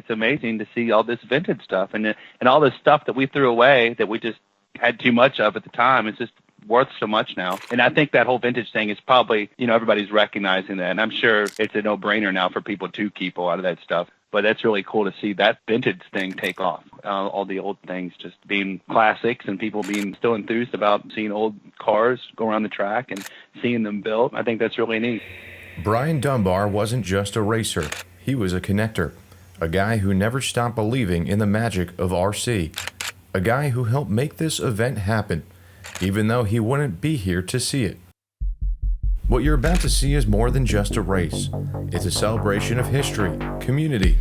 it's amazing to see all this vintage stuff and all this stuff that we threw away that we just had too much of at the time. It's just worth so much now. And I think that whole vintage thing is probably, everybody's recognizing that. And I'm sure it's a no-brainer now for people to keep a lot of that stuff. But that's really cool to see that vintage thing take off. All the old things just being classics and people being still enthused about seeing old cars go around the track and seeing them built. I think that's really neat. Brian Dunbar wasn't just a racer. He was a connector. A guy who never stopped believing in the magic of RC. A guy who helped make this event happen, even though he wouldn't be here to see it. What you're about to see is more than just a race. It's a celebration of history, community,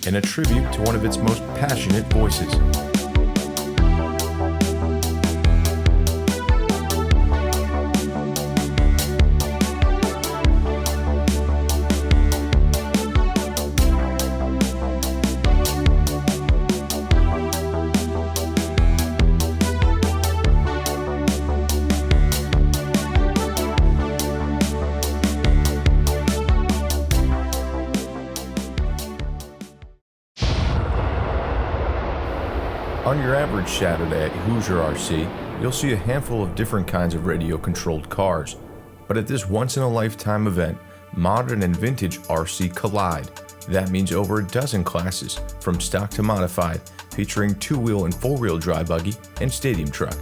and a tribute to one of its most passionate voices. On your average Saturday at Hoosier RC, you'll see a handful of different kinds of radio-controlled cars. But at this once-in-a-lifetime event, modern and vintage RC collide. That means over a dozen classes, from stock to modified, featuring two-wheel and four-wheel dry buggy and stadium truck.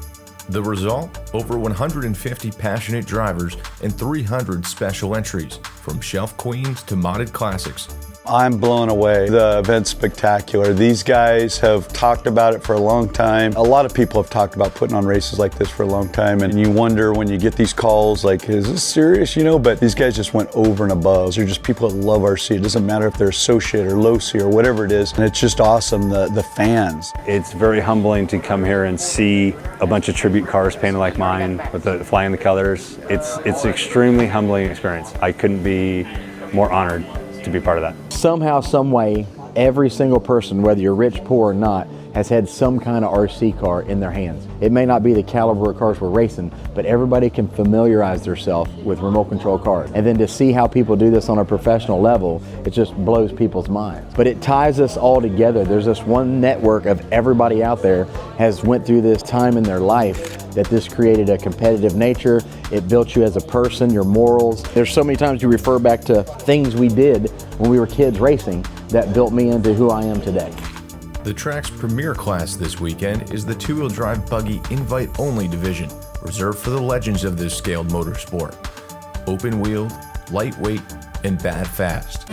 The result? Over 150 passionate drivers and 300 special entries, from shelf queens to modded classics. I'm blown away. The event's spectacular. These guys have talked about it for a long time. A lot of people have talked about putting on races like this for a long time, and you wonder when you get these calls like, is this serious, but these guys just went over and above. They're just people that love RC. It doesn't matter if they're associate or low-C or whatever it is, and it's just awesome, the fans. It's very humbling to come here and see a bunch of tribute cars painted like mine with the flying the colors. It's an extremely humbling experience. I couldn't be more honored to be part of that. Somehow, some way, every single person, whether you're rich, poor, or not, has had some kind of RC car in their hands. It may not be the caliber of cars we're racing, but everybody can familiarize themselves with remote control cars. And then to see how people do this on a professional level, it just blows people's minds. But it ties us all together. There's this one network of everybody out there has went through this time in their life that this created a competitive nature. It built you as a person, your morals. There's so many times you refer back to things we did when we were kids racing that built me into who I am today. The track's premier class this weekend is the two-wheel drive buggy invite-only division, reserved for the legends of this scaled motorsport. Open-wheeled, lightweight, and bad fast.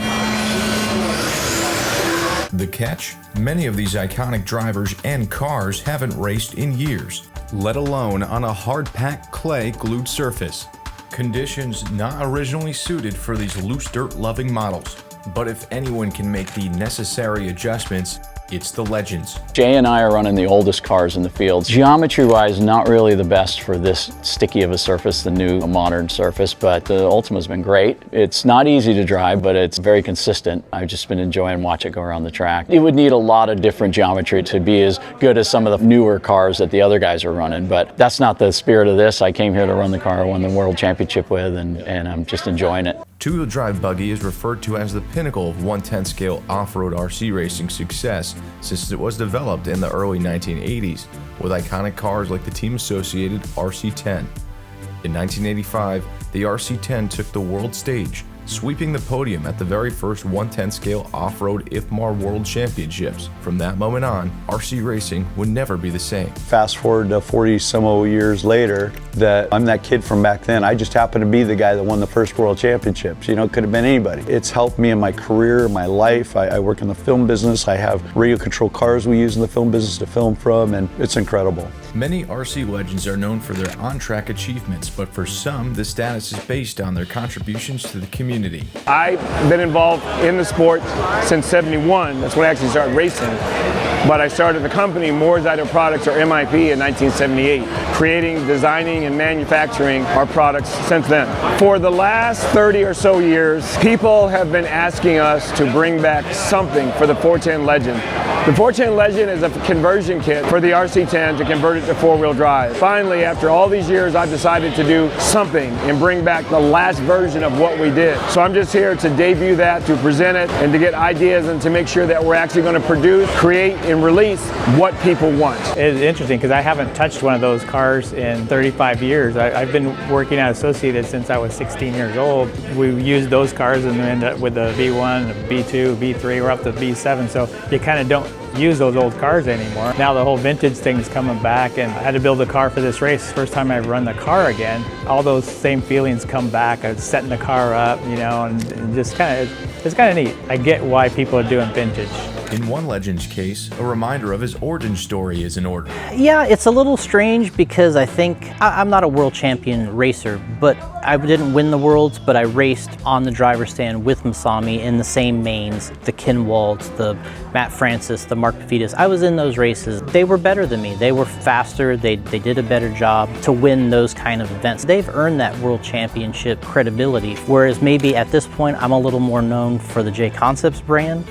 The catch? Many of these iconic drivers and cars haven't raced in years, let alone on a hard-packed clay glued surface. Conditions not originally suited for these loose dirt-loving models. But if anyone can make the necessary adjustments, it's the legends. Jay and I are running the oldest cars in the field. Geometry-wise, not really the best for this sticky of a surface, the new modern surface, but the Ultima's been great. It's not easy to drive, but it's very consistent. I've just been enjoying watching it go around the track. It would need a lot of different geometry to be as good as some of the newer cars that the other guys are running, but that's not the spirit of this. I came here to run the car I won the World Championship with, and I'm just enjoying it. Two-wheel drive buggy is referred to as the pinnacle of 1/10 scale off-road RC racing success since it was developed in the early 1980s with iconic cars like the team-associated RC-10. In 1985, the RC-10 took the world stage, sweeping the podium at the very first 1/10 scale off-road IFMAR World Championships. From that moment on, RC racing would never be the same. Fast forward to 40 some odd years later, that I'm that kid from back then. I just happened to be the guy that won the first World Championships. It could have been anybody. It's helped me in my career, my life. I work in the film business. I have radio control cars we use in the film business to film from, and it's incredible. Many RC legends are known for their on-track achievements, but for some, the status is based on their contributions to the community. I've been involved in the sport since '71. That's when I actually started racing. But I started the company Moore's Auto Products, or MIP, in 1978, creating, designing, and manufacturing our products since then. For the last 30 or so years, people have been asking us to bring back something for the 410 legend. The 410 Legend is a conversion kit for the RC10 to convert it to four-wheel drive. Finally, after all these years, I've decided to do something and bring back the last version of what we did. So I'm just here to debut that, to present it, and to get ideas and to make sure that we're actually going to produce, create, and release what people want. It's interesting because I haven't touched one of those cars in 35 years. I've been working at Associated since I was 16 years old. We used those cars and ended up with a V1, a B2, B3, we're up to B7, so you kind of don't use those old cars anymore. Now the whole vintage thing's coming back, and I had to build a car for this race. First time I run the car again, all those same feelings come back. I was setting the car up, you know, and just kind of, it's kind of neat. I get why people are doing vintage. In one legend's case, a reminder of his origin story is in order. Yeah, it's a little strange because I think I'm not a world champion racer, but I didn't win the Worlds, but I raced on the driver's stand with Masami in the same mains, the Kinwalds, the Matt Francis, the Mark Pavitas. I was in those races. They were better than me. They were faster. They did a better job to win those kind of events. They've earned that world championship credibility, whereas maybe at this point I'm a little more known for the J Concepts brand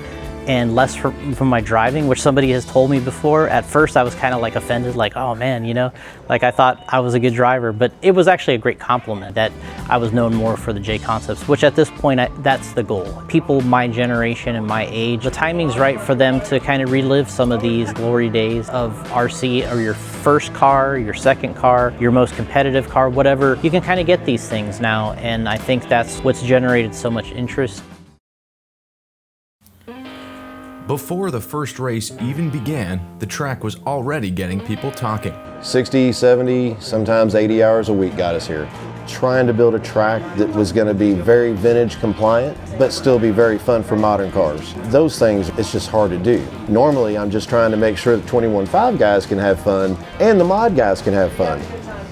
and less from my driving, which somebody has told me before. At first I was kind of like offended, like, oh man, you know, like I thought I was a good driver, but it was actually a great compliment that I was known more for the J Concepts, which at this point, that's the goal. People my generation and my age, the timing's right for them to kind of relive some of these glory days of RC, or your first car, your second car, your most competitive car, whatever. You can kind of get these things now, and I think that's what's generated so much interest. Before the first race even began, the track was already getting people talking. 60, 70, sometimes 80 hours a week got us here. Trying to build a track that was going to be very vintage compliant, but still be very fun for modern cars. Those things, it's just hard to do. Normally, I'm just trying to make sure the 21.5 guys can have fun and the mod guys can have fun.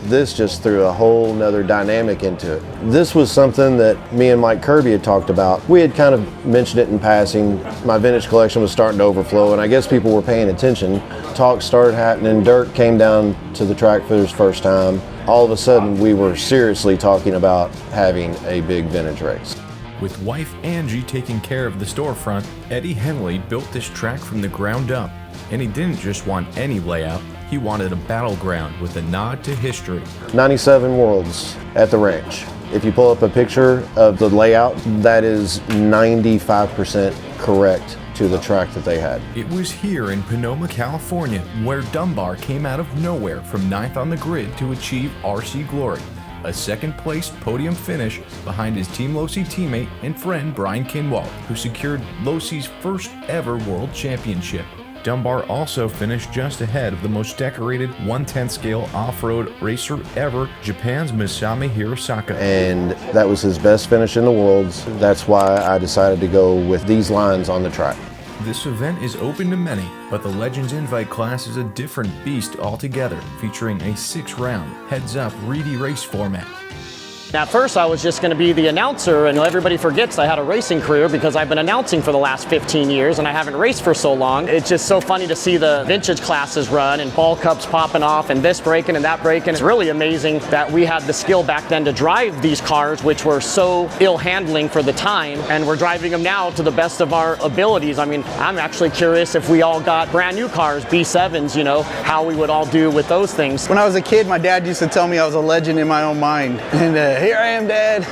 This just threw a whole nother dynamic into it. This was something that me and Mike Kirby had talked about. We had kind of mentioned it in passing. My vintage collection was starting to overflow, and I guess people were paying attention. Talks started happening. Dirk came down to the track for his first time. All of a sudden, we were seriously talking about having a big vintage race. With wife Angie taking care of the storefront, Eddie Henley built this track from the ground up. And he didn't just want any layout, he wanted a battleground with a nod to history. 97 Worlds at the ranch. If you pull up a picture of the layout, that is 95% correct to the track that they had. It was here in Sonoma, California, where Dunbar came out of nowhere from 9th on the grid to achieve RC glory. A second place podium finish behind his Team Losi teammate and friend Brian Kinwald, who secured Losi's first ever world championship. Dunbar also finished just ahead of the most decorated 1/10 scale off-road racer ever, Japan's Masami Hirosaka. And that was his best finish in the Worlds. That's why I decided to go with these lines on the track. This event is open to many, but the Legends Invite class is a different beast altogether, featuring a 6-round, heads-up, reedy race format. At first I was just going to be the announcer, and everybody forgets I had a racing career because I've been announcing for the last 15 years and I haven't raced for so long. It's just so funny to see the vintage classes run and ball cups popping off and this breaking and that breaking. It's really amazing that we had the skill back then to drive these cars, which were so ill handling for the time, and we're driving them now to the best of our abilities. I mean, I'm actually curious if we all got brand new cars, B7s, you know, how we would all do with those things. When I was a kid, my dad used to tell me I was a legend in my own mind. And here I am, Dad.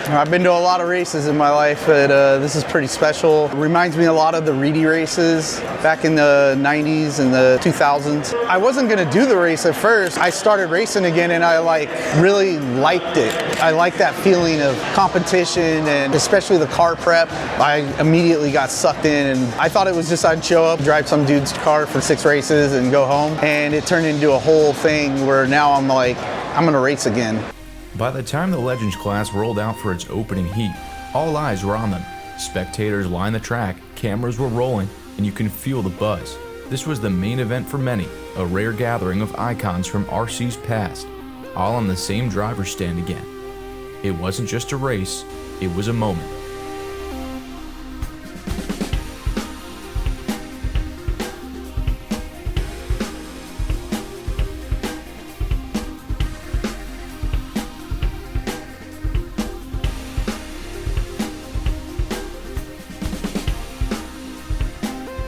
I've been to a lot of races in my life, but this is pretty special. It reminds me a lot of the Reedy races back in the 90s and the 2000s. I wasn't going to do the race at first. I started racing again and I really liked it. I liked that feeling of competition and especially the car prep. I immediately got sucked in and I thought it was just I'd show up, drive some dude's car for 6 races and go home. And it turned into a whole thing where now I'm like, I'm going to race again. By the time the Legends class rolled out for its opening heat, all eyes were on them. Spectators lined the track, cameras were rolling, and you can feel the buzz. This was the main event for many, a rare gathering of icons from RC's past, all on the same driver's stand again. It wasn't just a race, it was a moment.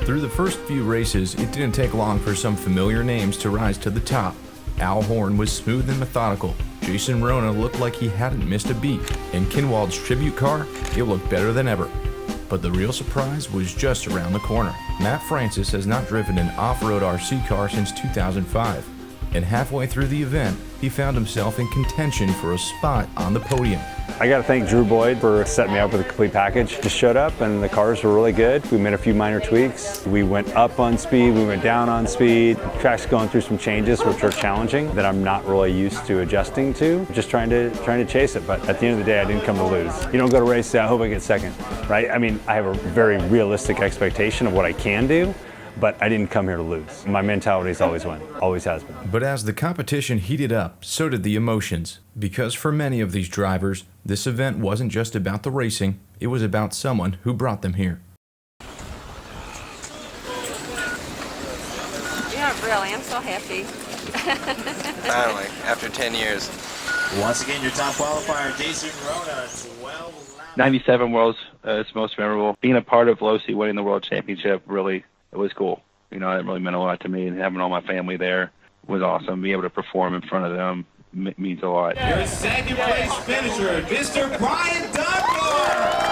Through Through the first few races, it didn't take long for some familiar names to rise to the top. Al Horn was smooth and methodical. Jason Ruona looked like he hadn't missed a beat. And Kinwald's tribute car, it looked better than ever. But the real surprise was just around the corner. Matt Francis has not driven an off-road RC car since 2005. And halfway through the event, he found himself in contention for a spot on the podium. I got to thank Drew Boyd for setting me up with a complete package. Just showed up and the cars were really good. We made a few minor tweaks. We went up on speed, we went down on speed. The track's going through some changes which are challenging that I'm not really used to adjusting to. Just trying to chase it, but at the end of the day I didn't come to lose. You don't go to race, say I hope I get second, right? I mean, I have a very realistic expectation of what I can do, but I didn't come here to lose. My mentality is always win, always has been. But as the competition heated up, so did the emotions. Because for many of these drivers, this event wasn't just about the racing, it was about someone who brought them here. Yeah, really, I'm so happy. Finally, after 10 years. Once again, your top qualifier, Jason Ruona, 12 laps. 97 Worlds is most memorable. Being a part of Losi winning the World Championship, really, it was cool. You know, it really meant a lot to me, and having all my family there was awesome. Being able to perform in front of them means a lot. Your second place finisher, Mr. Brian Dunbar.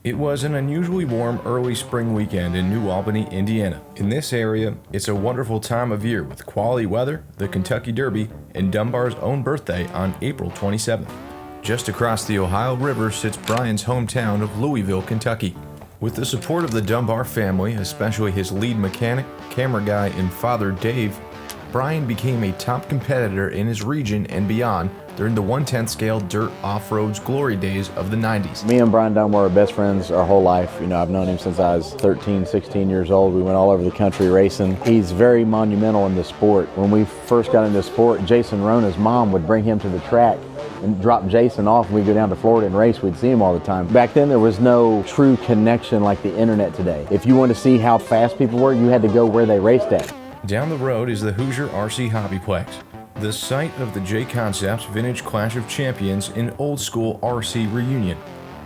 It was an unusually warm early spring weekend in New Albany, Indiana. In this area, it's a wonderful time of year with quality weather, the Kentucky Derby, and Dunbar's own birthday on April 27th. Just across the Ohio River sits Brian's hometown of Louisville, Kentucky. With the support of the Dunbar family, especially his lead mechanic, camera guy, and father Dave, Brian became a top competitor in his region and beyond during the 1/10 scale dirt off-road's glory days of the 90s. Me and Brian Dunbar are best friends our whole life. You know, I've known him since I was 13, 16 years old. We went all over the country racing. He's very monumental in the sport. When we first got into sport, Jason Rona's mom would bring him to the track and drop Jason off, and we'd go down to Florida and race. We'd see him all the time. Back then, there was no true connection like the internet today. If you wanted to see how fast people were, you had to go where they raced at. Down the road is the Hoosier RC Hobbyplex, the site of the J Concepts Vintage Clash of Champions in old school RC reunion.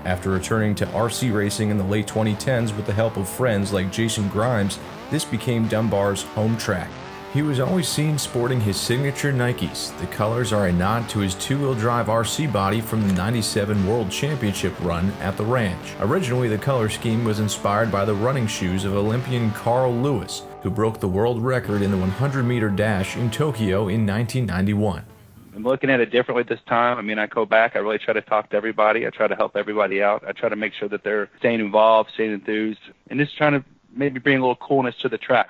After returning to RC racing in the late 2010s with the help of friends like Jason Grimes, this became Dunbar's home track. He was always seen sporting his signature Nikes. The colors are a nod to his two-wheel drive RC body from the 97 World Championship run at the ranch. Originally, the color scheme was inspired by the running shoes of Olympian Carl Lewis, who broke the world record in the 100-meter dash in Tokyo in 1991. I'm looking at it differently this time. I mean, I go back, I really try to talk to everybody. I try to help everybody out. I try to make sure that they're staying involved, staying enthused, and just trying to maybe bring a little coolness to the track.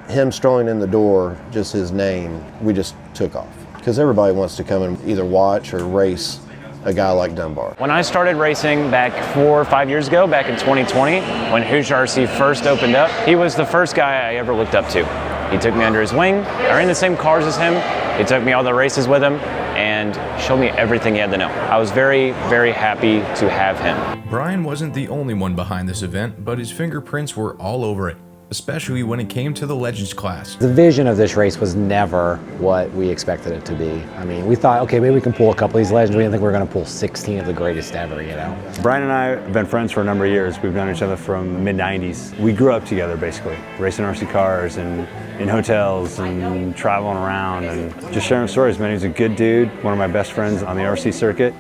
Him strolling in the door, just his name, we just took off. Because everybody wants to come and either watch or race a guy like Dunbar. When I started racing back 4 or 5 years ago, back in 2020, when Hoosier RC first opened up, he was the first guy I ever looked up to. He took me under his wing. I ran the same cars as him. He took me all the races with him and showed me everything he had to know. I was very, very happy to have him. Brian wasn't the only one behind this event, but his fingerprints were all over it, especially when it came to the Legends class. The vision of this race was never what we expected it to be. I mean, we thought, okay, maybe we can pull a couple of these Legends. We didn't think we were going to pull 16 of the greatest ever, you know? Brian and I have been friends for a number of years. We've known each other from mid-90s. We grew up together, basically, racing RC cars and in hotels and traveling around and just sharing stories, man. He's a good dude, one of my best friends on the RC circuit,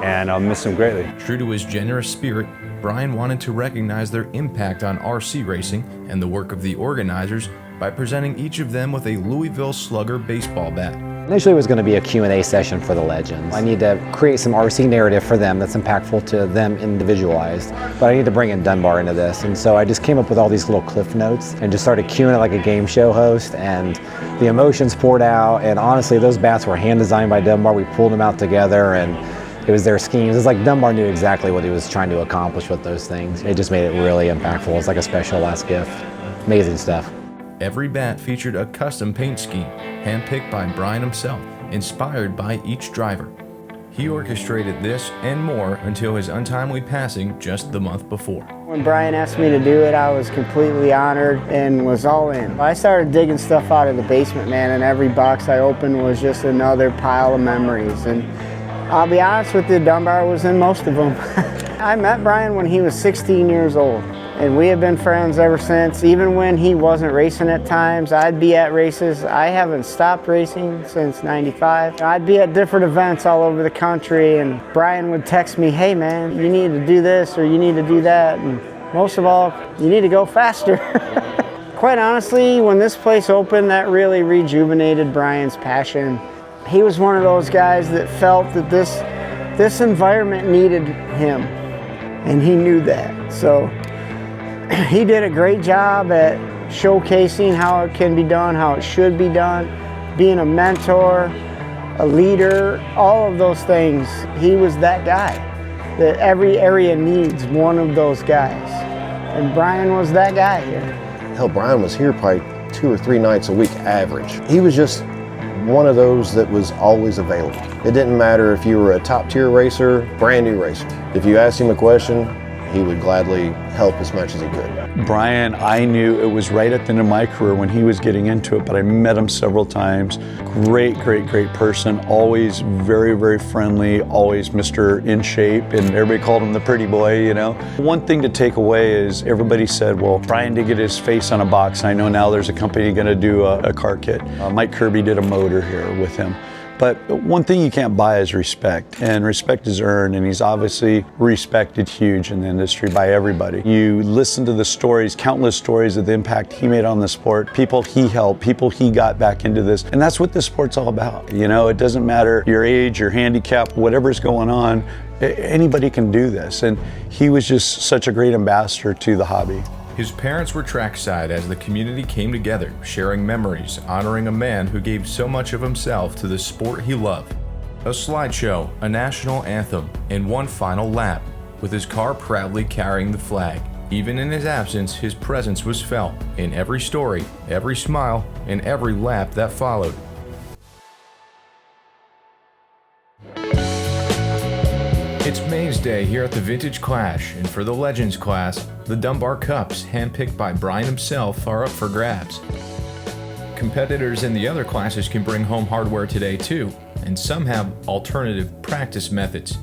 and I'll miss him greatly. True to his generous spirit, Brian wanted to recognize their impact on RC racing and the work of the organizers by presenting each of them with a Louisville Slugger baseball bat. Initially it was going to be a Q&A session for the Legends. I need to create some RC narrative for them that's impactful to them individualized, but I need to bring in Dunbar into this. And so I just came up with all these little cliff notes and just started cueing it like a game show host, and the emotions poured out. And honestly, those bats were hand designed by Dunbar. We pulled them out together, and it was their schemes. It's like Dunbar knew exactly what he was trying to accomplish with those things. It just made it really impactful. It's like a special last gift. Amazing stuff. Every bat featured a custom paint scheme, handpicked by Brian himself, inspired by each driver. He orchestrated this and more until his untimely passing just the month before. When Brian asked me to do it, I was completely honored and was all in. I started digging stuff out of the basement, man, and every box I opened was just another pile of memories. And I'll be honest with you, Dunbar was in most of them. I met Brian when he was 16 years old, and we have been friends ever since. Even when he wasn't racing at times, I'd be at races. I haven't stopped racing since '95. I'd be at different events all over the country, and Brian would text me, hey man, you need to do this or you need to do that, and most of all, you need to go faster. Quite honestly, when this place opened, that really rejuvenated Brian's passion. He was one of those guys that felt that this environment needed him, and he knew that. So he did a great job at showcasing how it can be done, how it should be done, being a mentor, a leader, all of those things. He was that guy that every area needs one of those guys. And Brian was that guy here. Hell, Brian was here probably 2 or 3 nights a week average. He was just one of those that was always available. It didn't matter if you were a top tier racer, brand new racer. If you asked him a question, he would gladly help as much as he could. Brian, I knew it was right at the end of my career when he was getting into it, but I met him several times. Great person, always very, very friendly, always Mr. In Shape, and everybody called him the pretty boy, you know. One thing to take away is everybody said, well, Brian did get his face on a box, and I know now there's a company gonna do a car kit. Mike Kirby did a motor here with him. But one thing you can't buy is respect, and respect is earned, and he's obviously respected huge in the industry by everybody. You listen to the stories, countless stories of the impact he made on the sport, people he helped, people he got back into this, and that's what this sport's all about. You know, it doesn't matter your age, your handicap, whatever's going on, anybody can do this, and he was just such a great ambassador to the hobby. His parents were trackside as the community came together, sharing memories, honoring a man who gave so much of himself to the sport he loved. A slideshow, a national anthem, and one final lap, with his car proudly carrying the flag. Even in his absence, his presence was felt in every story, every smile, and every lap that followed. It's Mays Day here at the Vintage Clash, and for the Legends class, the Dunbar Cups, handpicked by Brian himself, are up for grabs. Competitors in the other classes can bring home hardware today too, and some have alternative practice methods.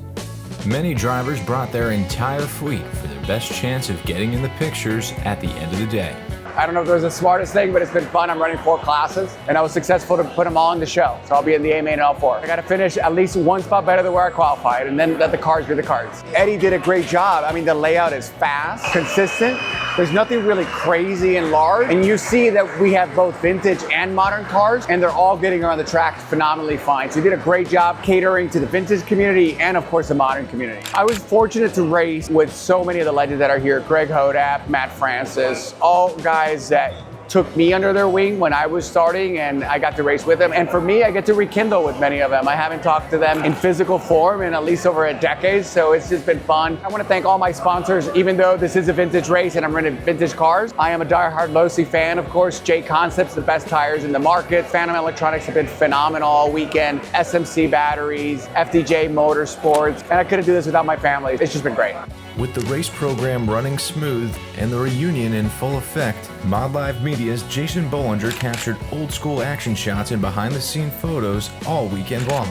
Many drivers brought their entire fleet for their best chance of getting in the pictures at the end of the day. I don't know if it was the smartest thing, but it's been fun. I'm running 4 classes, and I was successful to put them all in the show. So I'll be in the A main and L4. I got to finish at least 1 spot better than where I qualified, and then let the cards be the cards. Eddie did a great job. I mean, the layout is fast, consistent. There's nothing really crazy and large. And you see that we have both vintage and modern cars, and they're all getting around the track phenomenally fine. So he did a great job catering to the vintage community and, of course, the modern community. I was fortunate to race with so many of the legends that are here. Greg Hodap, Matt Francis, all guys that took me under their wing when I was starting, and I got to race with them. And for me, I get to rekindle with many of them. I haven't talked to them in physical form in at least over a decade, so it's just been fun. I want to thank all my sponsors. Even though this is a vintage race and I'm running vintage cars, I am a diehard Losi fan, of course. J Concepts, the best tires in the market. Phantom Electronics have been phenomenal all weekend. SMC Batteries, FDJ Motorsports, and I couldn't do this without my family. It's just been great. With the race program running smooth and the reunion in full effect, Mod Live Media's Jason Bollinger captured old school action shots and behind the scene photos all weekend long.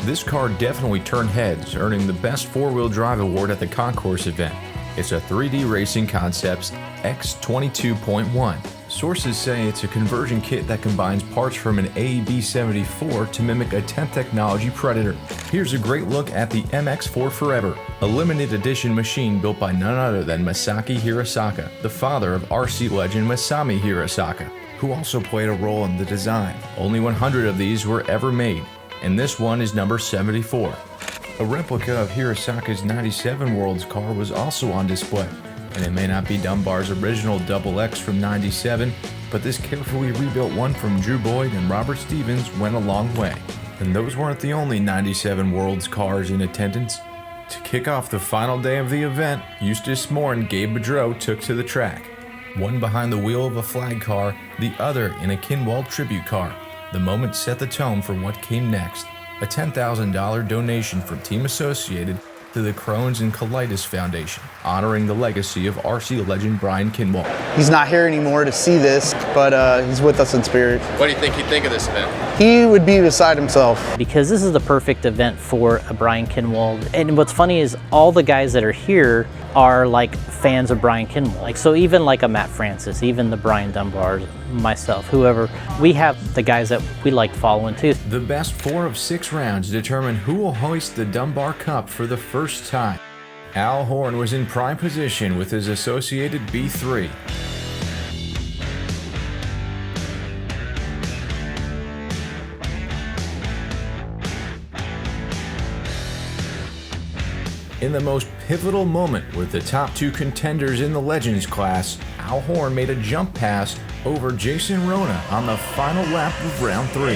This car definitely turned heads, earning the Best 4-Wheel Drive Award at the Concourse event. It's a 3D Racing Concepts X22.1. Sources say it's a conversion kit that combines parts from an AEB 74 to mimic a 10th technology Predator. Here's a great look at the MX4 Forever, a limited edition machine built by none other than Masaki Hirosaka, the father of RC legend Masami Hirosaka, who also played a role in the design. Only 100 of these were ever made, and this one is number 74. A replica of Hirosaka's 97 Worlds car was also on display. And it may not be Dunbar's original Double X from 97, but this carefully rebuilt one from Drew Boyd and Robert Stevens went a long way. And those weren't the only 97 Worlds cars in attendance. To kick off the final day of the event, Eustace Moore and Gabe Boudreau took to the track. one behind the wheel of a flag car, the other in a Kinwald tribute car. The moment set the tone for what came next, a $10,000 donation from Team Associated to the Crohn's and Colitis Foundation, honoring the legacy of RC legend Brian Kinwald. He's not here anymore to see this, but he's with us in spirit. What do you think he'd think of this event? He would be beside himself. Because this is the perfect event for a Brian Kinwald. And what's funny is all the guys that are here are like fans of Brian Kinwald. Like, so even like a Matt Francis, even the Brian Dunbar, myself, whoever, we have the guys that we like following too. The best 4 of 6 rounds determine who will hoist the Dunbar Cup for the first time. Al Horn was in prime position with his Associated B3. In the most pivotal moment with the top 2 contenders in the Legends class, Al Horn made a jump pass over Jason Ruona on the final lap of round 3.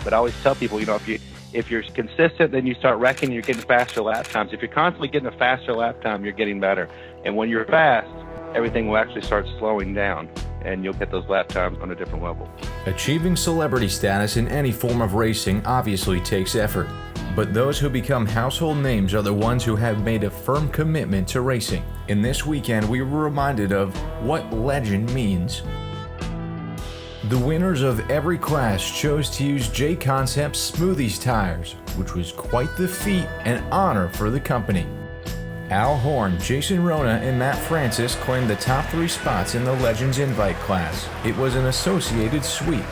But I always tell people, you know, if you're consistent, then you start wrecking, you're getting faster lap times. If you're constantly getting a faster lap time, you're getting better. And when you're fast, everything will actually start slowing down, and you'll get those lap times on a different level. Achieving celebrity status in any form of racing obviously takes effort, but those who become household names are the ones who have made a firm commitment to racing. In this weekend, we were reminded of what legend means. The winners of every class chose to use J-Concept's Smoothies tires, which was quite the feat and honor for the company. Al Horn, Jason Ruona, and Matt Francis claimed the top 3 spots in the Legends Invite class. It was an associated sweep.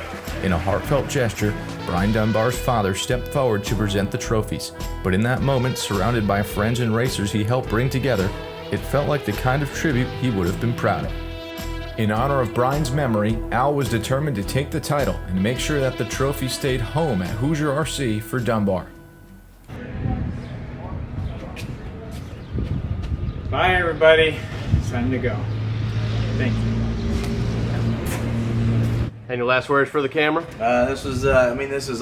In a heartfelt gesture, Brian Dunbar's father stepped forward to present the trophies. But in that moment, surrounded by friends and racers he helped bring together, it felt like the kind of tribute he would have been proud of. In honor of Brian's memory, Al was determined to take the title and make sure that the trophy stayed home at Hoosier RC for Dunbar. Bye, everybody. It's time to go. Thank you. Any last words for the camera? This is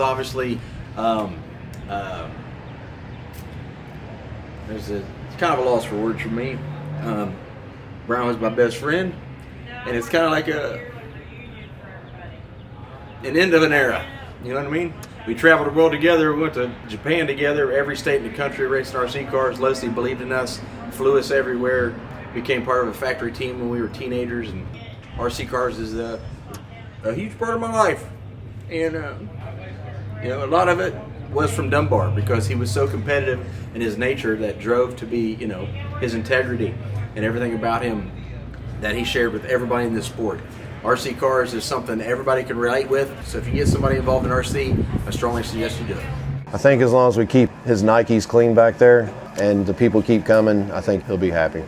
obviously, it's kind of a loss for words for me. Brian was my best friend, and it's kind of like an end of an era. You know what I mean? We traveled the world together. We went to Japan together, every state in the country racing RC cars. Leslie believed in us, flew us everywhere, became part of a factory team when we were teenagers, and RC cars is a huge part of my life. And a lot of it was from Dunbar, because he was so competitive in his nature that drove to be, his integrity and everything about him that he shared with everybody in this sport. RC cars is something everybody can relate with, so if you get somebody involved in RC, I strongly suggest you do it. I think as long as we keep his Nikes clean back there and the people keep coming, I think he'll be happy.